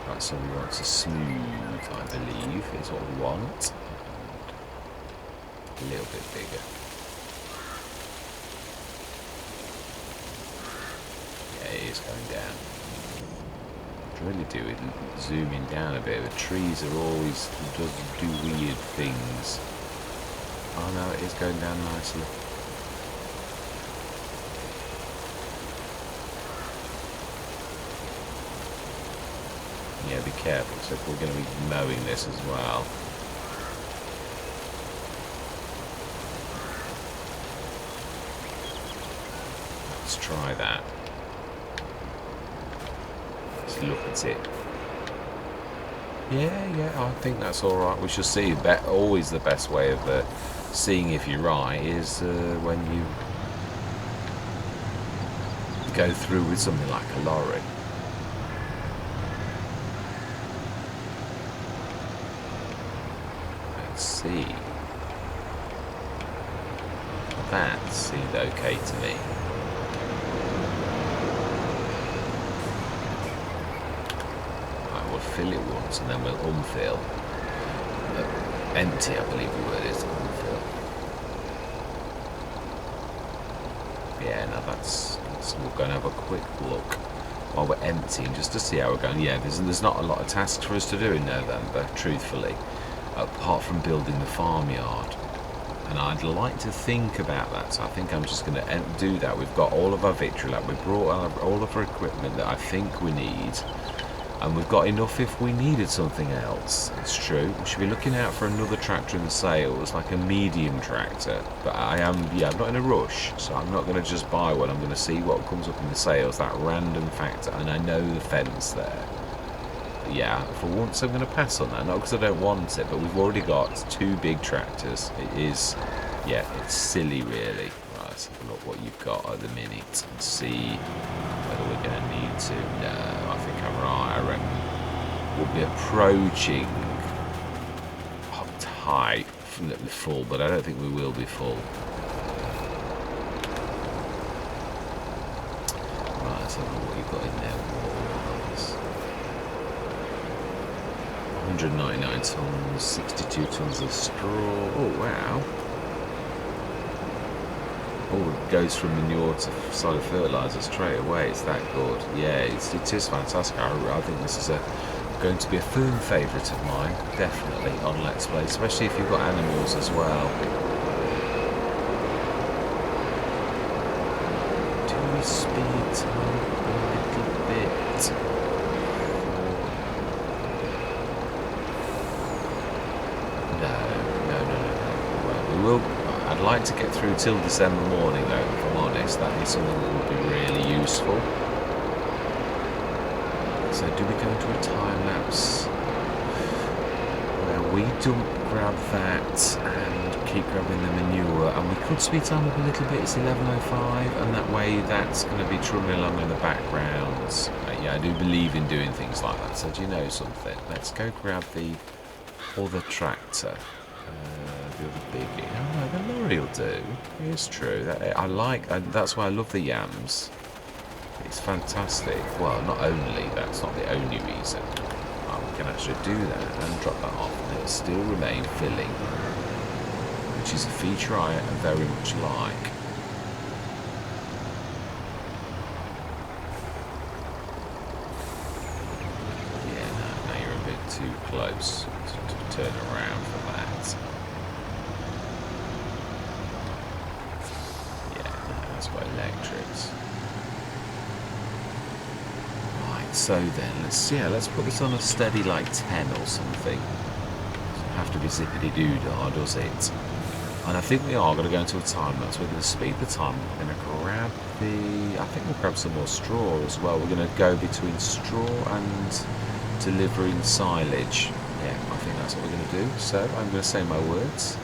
S1: Right, so we want to smooth, I believe, is what we want. A little bit bigger. It is going down. I really do it zooming down a bit. The trees are always do weird things. Oh no, it is going down nicely. Yeah, be careful. So we're going to be mowing this as well. Let's try that. Look at it. Yeah, I think that's alright. We shall see. Always the best way of seeing if you're right is when you go through with something like a lorry. Let's see. That seemed okay to me. Fill it once and then we'll unfill. Empty, I believe the word is, unfill. Yeah, now that's we're going to have a quick look while we're emptying just to see how we're going. Yeah, there's not a lot of tasks for us to do in November, truthfully, apart from building the farmyard. And I'd like to think about that, so I think I'm just going to do that. We've got all of our victory lap, we've brought all of our equipment that I think we need. And we've got enough if we needed something else. It's true. We should be looking out for another tractor in the sales, like a medium tractor. But I'm not in a rush, so I'm not going to just buy one. I'm going to see what comes up in the sales, that random factor, and I know the fence there. But yeah, for once I'm going to pass on that. Not because I don't want it, but we've already got two big tractors. It is, yeah, it's silly really. Right, let's have a look what you've got at the minute and see whether we're going to need to. No, I think I'm right. I reckon we'll be approaching high full, but I don't think we will be full. Right, let's have a look what you've got in there. 199 tons, 62 tons of straw. Oh wow. Oh, it goes from manure to solid fertiliser straight away. It's that good. Yeah, it is fantastic. I think this is going to be a firm favourite of mine, definitely, on Let's Play, especially if you've got animals as well. Do we speed up a little bit? No. We will. I'd like to get through till December morning though, if I'm honest. That is something that would be really useful. So do we go into a time lapse where we grab that and keep grabbing the manure, and we could speed time up a little bit. It's 11:05, and that way that's going to be trundling along in the background. Yeah, I do believe in doing things like that. So do you know something? Let's go grab the other tractor. The other biggie. Oh no, the lorry will do. It's true. That's why I love the yams. It's fantastic. Well, not only, that's not the only reason. We can actually do that and drop that off, and it'll still remain filling, which is a feature I very much like. Yeah, no, you're a bit too close to turn around for that. Yeah, no, that's by electrics. So then, let's put this on a steady like 10 or something. Doesn't have to be zippity-doo-dah, does it? And I think we are going to go into a time lapse. We're going to speed the time. We're going to grab I think we'll grab some more straw as well. We're going to go between straw and delivering silage. Yeah, I think that's what we're going to do. So I'm going to say my words.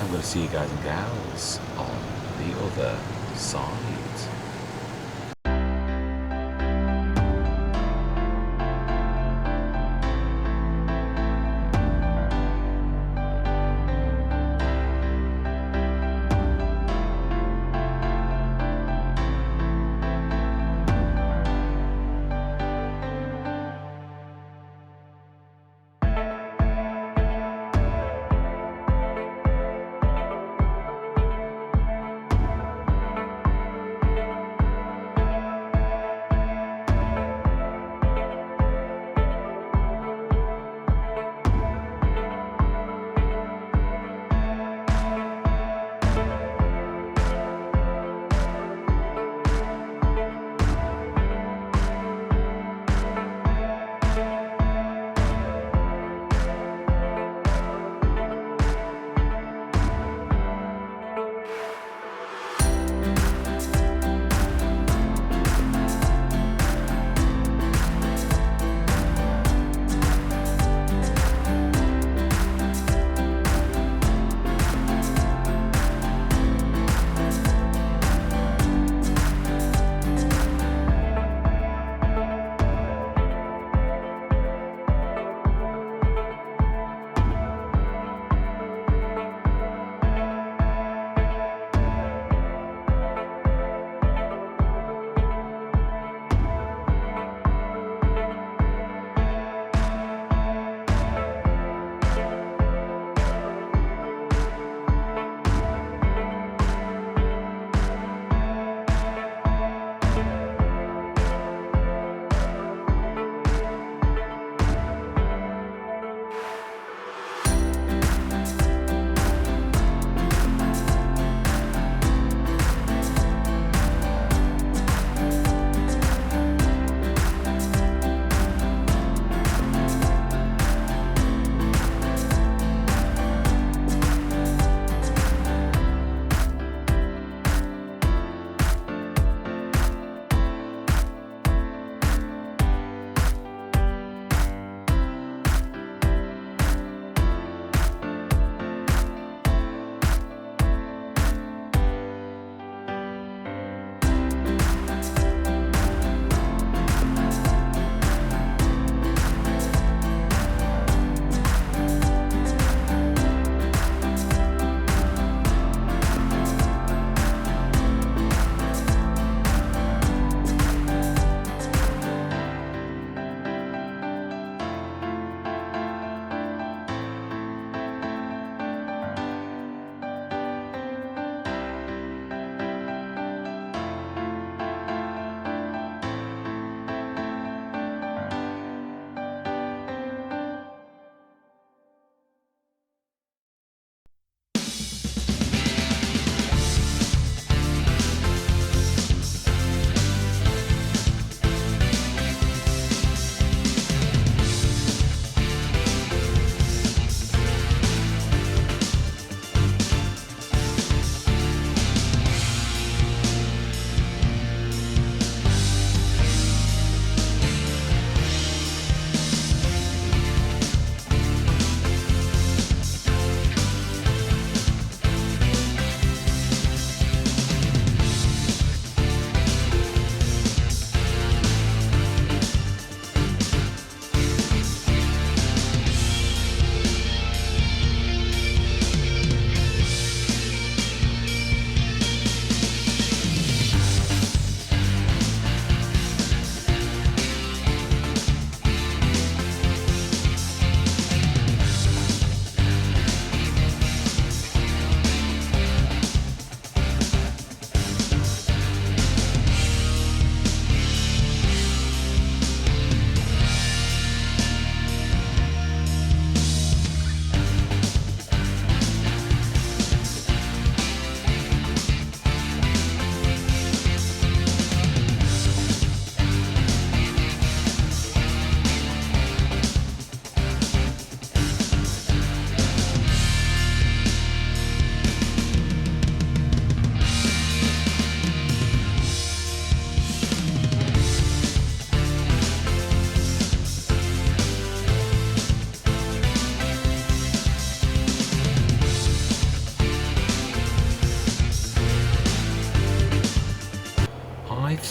S1: I'm going to see you guys and gals on the other side.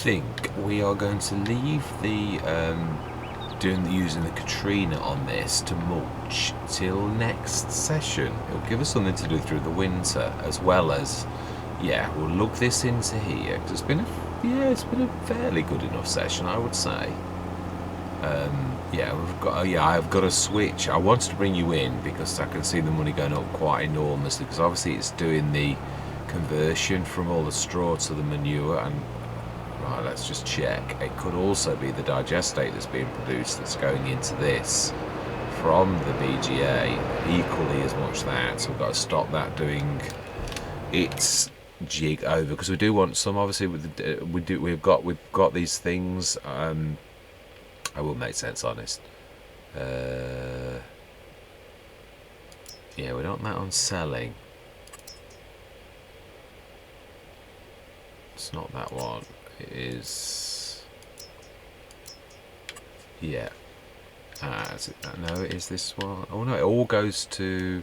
S1: think we are going to leave the using the Katrina on this to mulch till next session. It'll give us something to do through the winter, as well as, yeah, we'll lug this into here. It's been a fairly good enough session, I would say. I've got a switch. I wanted to bring you in because I can see the money going up quite enormously, because obviously it's doing the conversion from all the straw to the manure. And right, let's just check. It could also be the digestate that's being produced that's going into this from the BGA, equally as much that. So we've got to stop that doing its jig over, because we do want some. Obviously, we've got these things. I will make sense, honest. Yeah, we don't want that on selling. It's not that one. It is. Yeah. Is it that? No, it is this one. Oh no, it all goes to.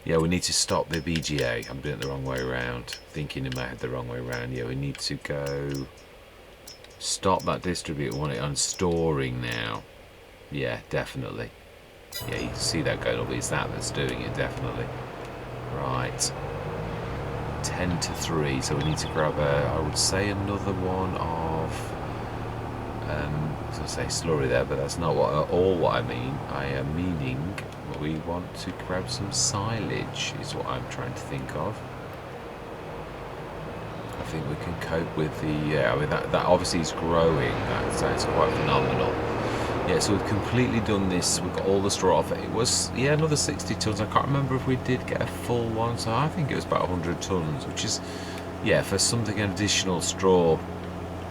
S1: Yeah, we need to stop the BGA. I'm doing it the wrong way around. Thinking in my head the wrong way around. Yeah, we need to go. Stop that distribute. Want it on storing now. Yeah, definitely. Yeah, you can see that going up. It's that's doing it, definitely. Right. 10 to 3, so we need to grab I would say another one of I was going to say slurry there, but that's not what I mean. I am meaning we want to grab some silage is what I'm trying to think of. I think we can cope with the I mean that obviously is growing. That's quite phenomenal. Yeah, so we've completely done this. We've got all the straw off it. It was, yeah, another 60 tons. I can't remember if we did get a full one, so I think it was about 100 tons, which is, yeah, for something additional straw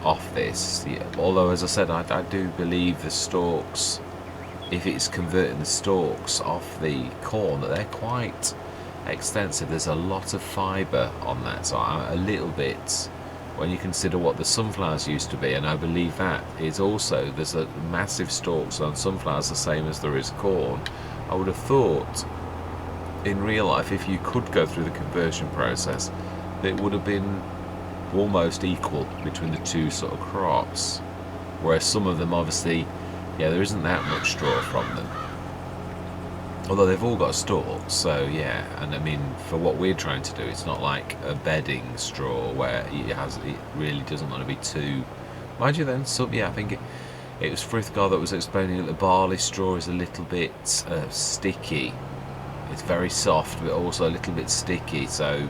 S1: off this. Yeah, although, as I said, I do believe the stalks, if it's converting the stalks off the corn, that they're quite extensive. There's a lot of fibre on that, so I'm a little bit. When you consider what the sunflowers used to be, and I believe that is also, there's a massive stalks on sunflowers the same as there is corn. I would have thought in real life, if you could go through the conversion process, that it would have been almost equal between the two sort of crops, whereas some of them obviously, yeah, there isn't that much straw from them, although they've all got stalks. So yeah, and I mean, for what we're trying to do, it's not like a bedding straw where it really doesn't want to be too, mind you. Then some, yeah, I think it was Frithgar that was explaining that the barley straw is a little bit sticky. It's very soft but also a little bit sticky, so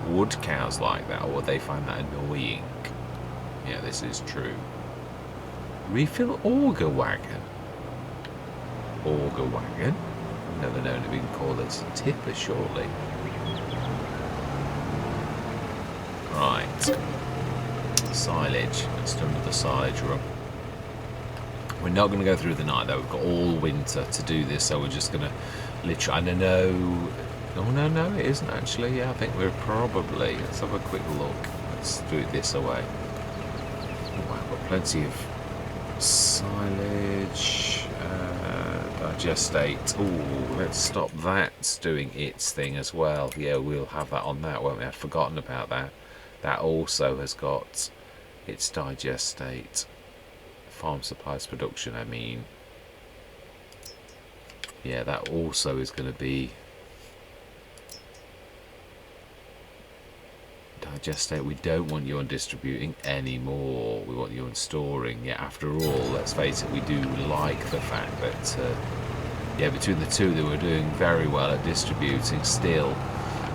S1: would cows like that, or would they find that annoying? Yeah, this is true. Refill auger wagon. Auger wagon? Never known if we can call this tipper, surely. Right. Silage. Let's do another silage run. We're not going to go through the night though. We've got all winter to do this, so we're just going to literally. I don't know. Oh no, it isn't actually. Yeah, I think we're probably. Let's have a quick look. Let's do it this away. Oh, I've got plenty of silage. Digestate. Oh, let's stop that doing its thing as well. Yeah, we'll have that on that, won't we? I'd forgotten about that. That also has got its digestate. Farm supplies production, I mean. Yeah, that also is going to be digestate. We don't want you on distributing anymore. We want you on storing. Yeah, after all, let's face it, we do like the fact that yeah, between the two they were doing very well at distributing still.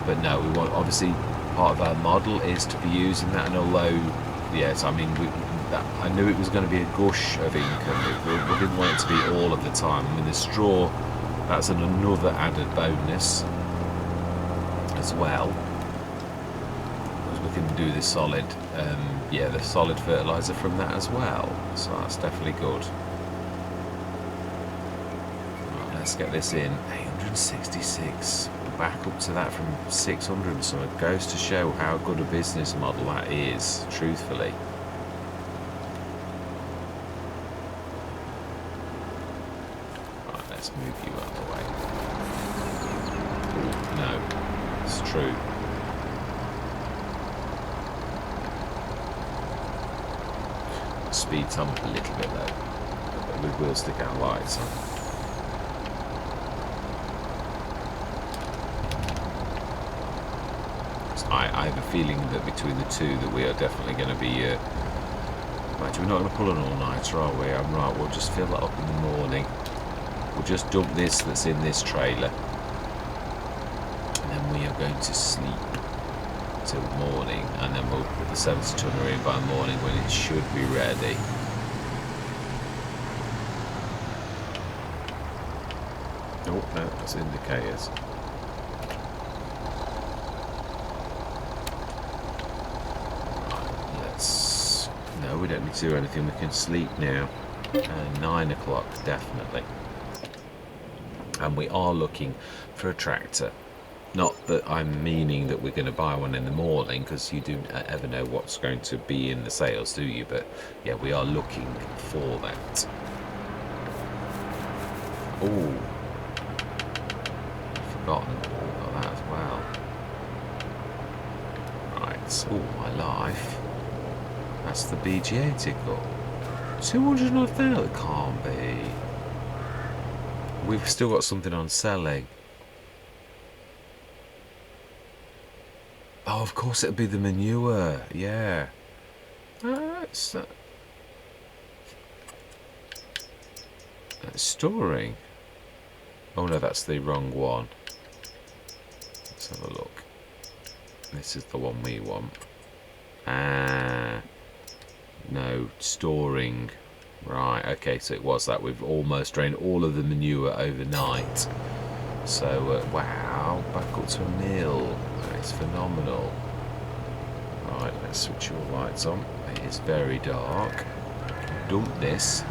S1: But no, we want, obviously part of our model is to be using that, and although yes, I mean I knew it was going to be a gush of income. We didn't want it to be all of the time. I mean, the straw, that's another added bonus as well. We can do the solid, yeah, the solid fertilizer from that as well. So that's definitely good. Right, let's get this in. 866. Back up to that from 600. So it goes to show how good a business model that is, truthfully. Right, let's move you out of the way. Ooh, no, it's true. speed time up a little bit though. But we will stick our lights on. I have a feeling that between the two that we are definitely going to be... Imagine we're not going to pull an all-nighter, are we? I'm right, we'll just fill that up in the morning. We'll just dump this that's in this trailer. And then we are going to sleep till morning. And then we'll put the 70-tonner in by morning when it should be ready. Oh, no, that's indicators. No, we don't need to do anything. We can sleep now. 9 o'clock, definitely. And we are looking for a tractor. Not that I'm meaning that we're going to buy one in the morning, because you don't ever know what's going to be in the sales, do you? But yeah, we are looking for that. Oh, I've forgotten about that as well. Right. Oh, my life. That's the BGA ticket. 200,000? Can't be. We've still got something on selling. Oh, of course it'll be the manure. Yeah. That's storing. Oh no, that's the wrong one. Let's have a look. This is the one we want. Ah. No, storing. Right, okay, so it was that. We've almost drained all of the manure overnight. So, wow, back up to a mill. That is phenomenal. Right, let's switch your lights on. It is very dark. Dump this.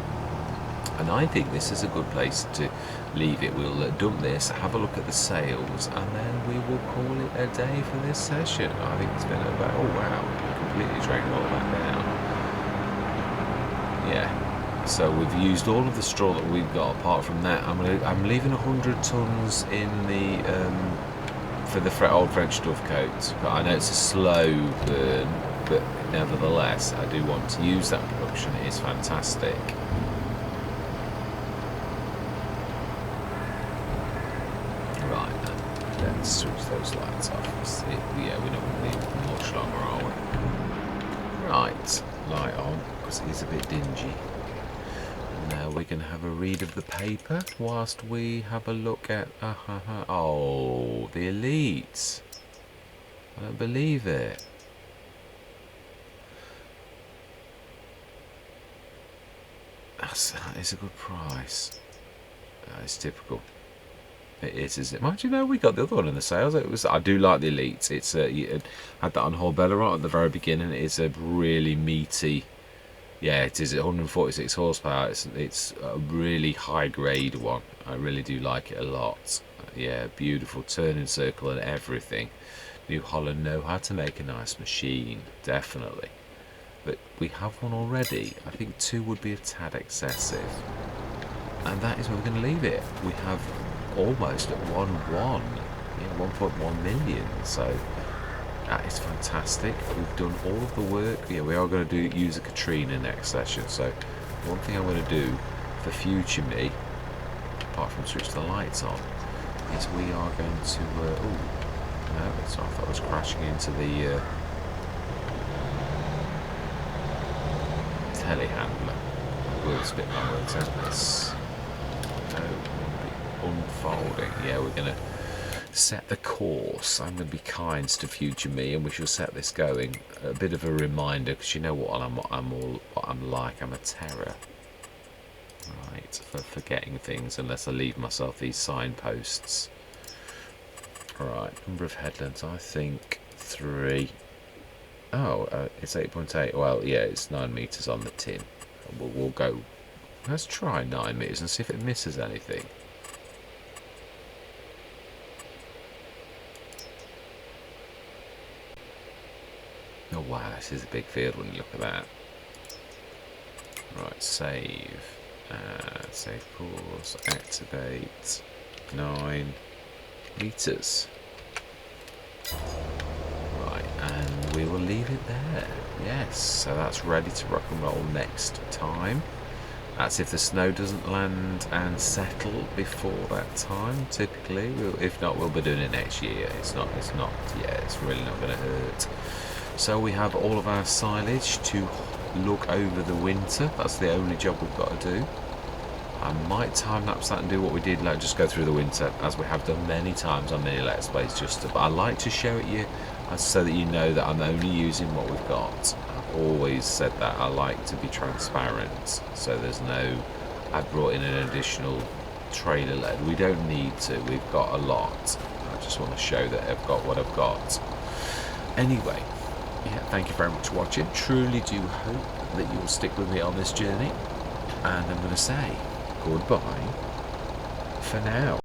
S1: And I think this is a good place to leave it. We'll dump this, have a look at the sales, and then we will call it a day for this session. I think it's been about... Oh, wow, completely drained all that down. Yeah, so we've used all of the straw that we've got. Apart from that, I'm leaving 100 tons in the for the old French dovecote. But I know it's a slow burn, but nevertheless, I do want to use that production. It is fantastic. Right, let's switch those lights off. See, yeah, we're not going to leave much longer, are we? Right, light on. Because it is a bit dingy. Now we can have a read of the paper whilst we have a look at... Oh, the elites. I don't believe it. That is a good price. That is typical. It is, isn't it? Mind you know, we got the other one in the sales. I do like the elites. It's you had that on Horbella right at the very beginning. It's a really meaty... Yeah, it is 146 horsepower. It's a really high grade one. I really do like it a lot. Yeah, beautiful turning circle and everything. New Holland know how to make a nice machine, definitely. But we have one already. I think 2 would be a tad excessive. And that is where we're going to leave it. We have almost at 1.1. Yeah, 1.1 million. So... that is fantastic. We've done all of the work. Yeah, we are going to use a Katrina next session. So one thing I'm going to do for future me, apart from switch the lights on, is we are going to... oh, no, so I thought I was crashing into the telehandler. We'll spit my words out. This. No, we'll be unfolding. Yeah, we're going to set the course. I'm going to be kind to future me, and we shall set this going. A bit of a reminder, because you know what I'm like. I'm a terror, right, for forgetting things unless I leave myself these signposts. Right, number of headlands. I think 3. Oh, it's 8.8. Well, yeah, it's 9 meters on the tin. We'll go. Let's try 9 meters and see if it misses anything. Oh wow, this is a big field when you look at that. Right, save. Save course. Activate. 9 meters. Right, and we will leave it there. Yes, so that's ready to rock and roll next time. That's if the snow doesn't land and settle before that time. Typically, if not, we'll be doing it next year. It's really not going to hurt. So we have all of our silage to look over the winter. That's the only job we've got to do. I might time-lapse that and do what we did, like just go through the winter, as we have done many times on many Let's Plays. But I like to show it you so that you know that I'm only using what we've got. Always said that I like to be transparent, so there's no I brought in an additional trailer load. We don't need to, we've got a lot. I just want to show that I've got what I've got. Anyway, yeah, thank you very much for watching. Truly do hope that you'll stick with me on this journey, and I'm going to say goodbye for now.